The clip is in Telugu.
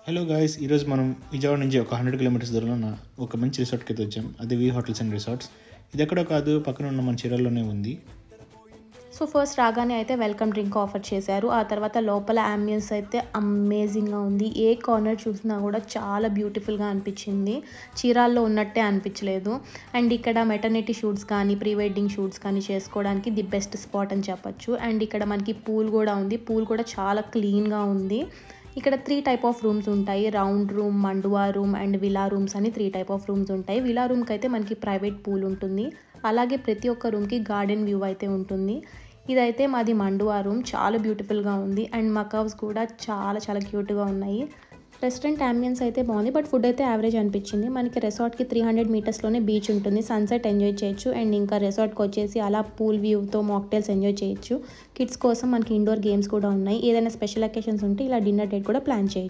హలో గాయ్స్, ఈరోజు మనం విజయవాడ నుంచి ఒక 100 కిలోమీటర్స్ దూరంలో ఉన్న ఒక మంచి రిసార్ట్కి అయితే వచ్చాం. అది వి హోటల్స్ అండ్ రిసార్ట్స్. ఇది ఎక్కడో కాదు, పక్కన ఉన్న మన చీరల్లోనే ఉంది. సో ఫస్ట్ రాగానే అయితే వెల్కమ్ డ్రింక్ ఆఫర్ చేశారు. ఆ తర్వాత లోపల అంబియన్స్ అయితే అమేజింగ్గా ఉంది. ఏ కార్నర్ చూసినా కూడా చాలా బ్యూటిఫుల్గా అనిపించింది. చీరాల్లో ఉన్నట్టే అనిపించలేదు. అండ్ ఇక్కడ మెటర్నిటీ షూట్స్ కానీ ప్రీ వెడ్డింగ్ షూట్స్ కానీ చేసుకోవడానికి ది బెస్ట్ స్పాట్ అని చెప్పొచ్చు. అండ్ ఇక్కడ మనకి పూల్ కూడా ఉంది. పూల్ కూడా చాలా క్లీన్గా ఉంది. ఇక్కడ 3 టైప్ ఆఫ్ రూమ్స్ ఉంటాయి. రౌండ్ రూమ్, మండువా రూమ్ అండ్ విలా రూమ్స్ అని 3 టైప్ ఆఫ్ రూమ్స్ ఉంటాయి. విలా రూమ్కి అయితే మనకి ప్రైవేట్ పూల్ ఉంటుంది. అలాగే ప్రతి ఒక్క రూమ్కి గార్డెన్ వ్యూ అయితే ఉంటుంది. ఇదైతే మాది మండువా రూమ్. చాలా బ్యూటిఫుల్గా ఉంది. అండ్ మకవ్స్ కూడా చాలా చాలా క్యూట్గా ఉన్నాయి. రెస్టారెంట్ అంబియన్స్ అయితే బాగుంది, బట్ ఫుడ్ అయితే యావరేజ్ అనిపించింది. మనకి రెసార్ట్కి 300 మీటర్స్లోనే బీచ్ ఉంటుంది. సన్సెట్ ఎంజాయ్ చేయొచ్చు. అండ్ ఇంకా రెసార్ట్కి వచ్చేసి అలా పూల్ వ్యూతో మాక్టైల్స్ ఎంజాయ్ చేయొచ్చు. కిడ్స్ కోసం మనకి ఇండోర్ గేమ్స్ కూడా ఉన్నాయి. ఏదైనా స్పెషల్ అకేషన్స్ ఉంటే ఇలా డిన్నర్ డేట్ కూడా ప్లాన్ చేయొచ్చు.